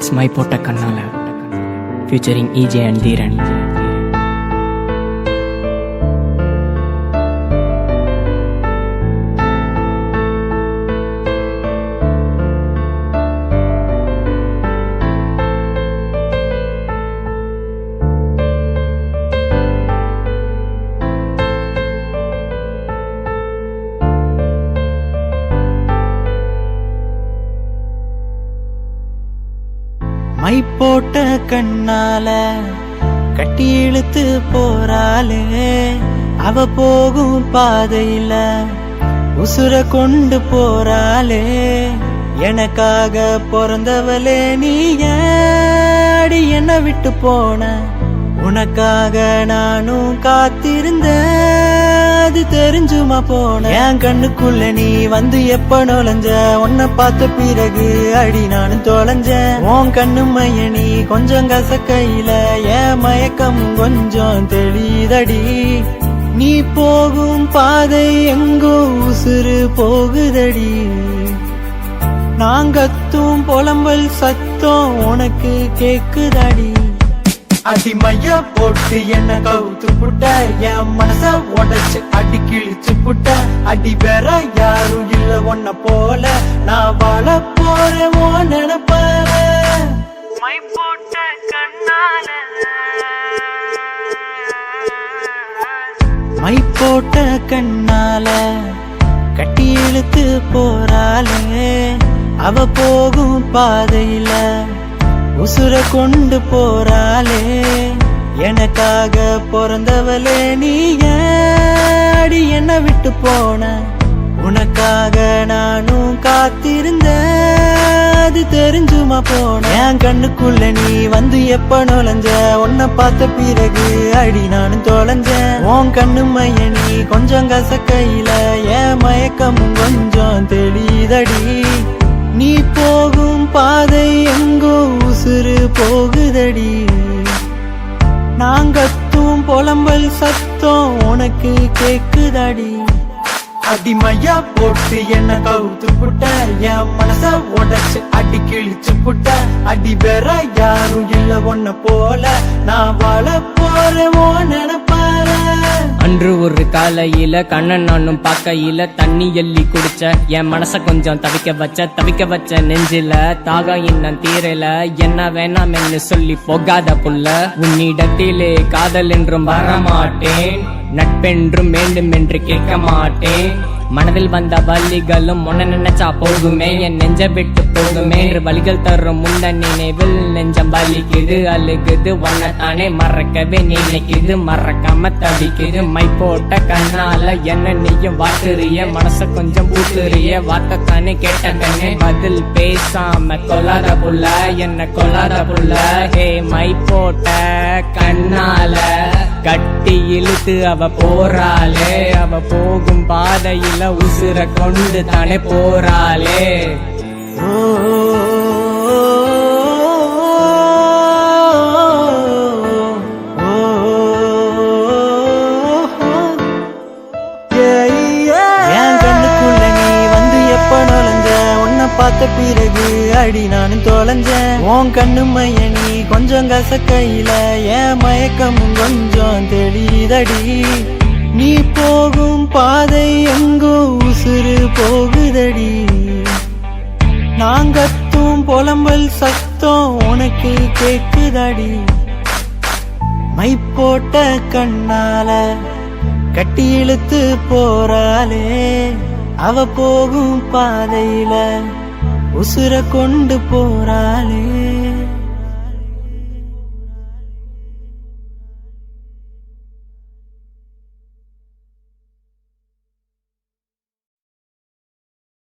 It's my Pota Kannala featuring EJ and Dhiran. My போட்ட கண்ணால கட்டி இழுத்து போறாளே, அவ போகும் பாதையில உசுர கொண்டு போறாளே. எனக்காக பிறந்தவளே நீ ஏடி என்ன விட்டு போன, உனக்காக நானும் காத்திருந்தேன், அது தெரிஞ்சுமா போன. என் கண்ணுக்குள்ள நீ வந்து எப்ப நுழைஞ்ச, உன்னை பார்த்த பிறகு அடி நானும் தொலைஞ்சேன். உன் கண்ணு மைய நீ கொஞ்சம் கசக்கையில என் மயக்கம் கொஞ்சம் தெளிதடி. நீ போகும் பாதை எங்கோ உசுறு போகுதடி. நாங்கத்தும் புலம்பல் சத்தம் உனக்கு கேக்குதடி. அடிமைய போட்டு என்ன கவுத்து புட்ட, என் மனச உடைச்சு அடி கிழிச்சு புட்ட. அடி வேற யாரும் இல்ல ஒன்ன போல, நான் வாழ போறேன் ஓ நினைப்பார. மை போட்ட கண்ணால மை போட்ட கண்ணால கட்டி இழுத்து போறாளே, அவ போகும் பாதையில உசுர கொண்டு போறாளே. எனக்காக பிறந்தவளே நீ ஏடி என்ன விட்டு போன, உனக்காக நானும் காத்திருந்தேன், அது தெரிஞ்சுமா போன. என் கண்ணுக்குள்ள நீ வந்து எப்ப நுழைஞ்ச, உன்னை பார்த்த பிறகு அடி நானும் தொலைஞ்சேன். உன் கண்ணு மைய நீ கொஞ்சம் கசக்கையில என் மயக்கமும் கொஞ்சம் தெளிதடி. நீ போகும் பாதை எங்கோ உசுறு போகுதடி. நாங்கத்தும் புலம்பல் சத்தம் உனக்கு கேக்குதடி. அடிமையா போட்டு என்ன கவுத்து புட்ட, என் மனச உடைச்சு அடி கிழிச்சு புட்ட. அடி வேற யாரும் இல்ல ஒன்ன போல, நான் வாழ போறேன் ஓ நினைப்பார. அன்று ஒரு காலையில கண்ணன் நானும் பார்க்கையில தண்ணி எள்ளி குடிச்ச, என் மனச கொஞ்சம் தவிக்க வச்ச நெஞ்சில தாகம் இன்னும் தீரல. என்ன வேணாம்னு சொல்லி போகாத புள்ள, உன்னிடத்திலே காதல் என்றும் வரமாட்டேன், நட்பென்றும் வேண்டும் என்று கேட்க மாட்டேன். மனதில் வந்த வலிகளும் உன்ன நினைச்சா போகுமே, என் நெஞ்ச விட்டு போகுமே என்று வலிகள் தரும் முந்த நினைவில் நெஞ்சம் வலிக்குது அழுகுது. உன்னைத்தானே மறக்கவே நினைக்குது, மறக்காம தவிக்குது. மை போட்ட கண்ணால என்ன நீயும் வாட்டுறிய, மனச கொஞ்சம் ஊட்டுறிய, வார்த்தைத்தானே கேட்ட கண்ணே பதில் பேசாம கொல்லாத புள்ள, என்ன கொல்லாத புள்ள. ஹே மை போட்ட கண்ணால கட்டி இழுத்து அவ போறாளே, அவ போகும் பாதையில உசுர கொண்டு தானே போறாளே. என் கண்ணுக்குள்ள நீ வந்து எப்ப நுழைஞ்ச, உன்னை பார்த்த பிறகு அடி நானும் தொலைஞ்சேன். உன் கண்ணு மைய நீ கொஞ்சம் கசக்கையில என் மயக்கமும் கொஞ்சம் தெளிதடி. நீ போகும் பாதை எங்கோ உசுறு போகுதடி. நாங்கத்தும் புலம்பல் சத்தம் உனக்கு கேக்குதடி. மை போட்ட கண்ணால கட்டி இழுத்து போறாளே, அவ போகும் பாதையில உசுர கொண்டு போறாளே.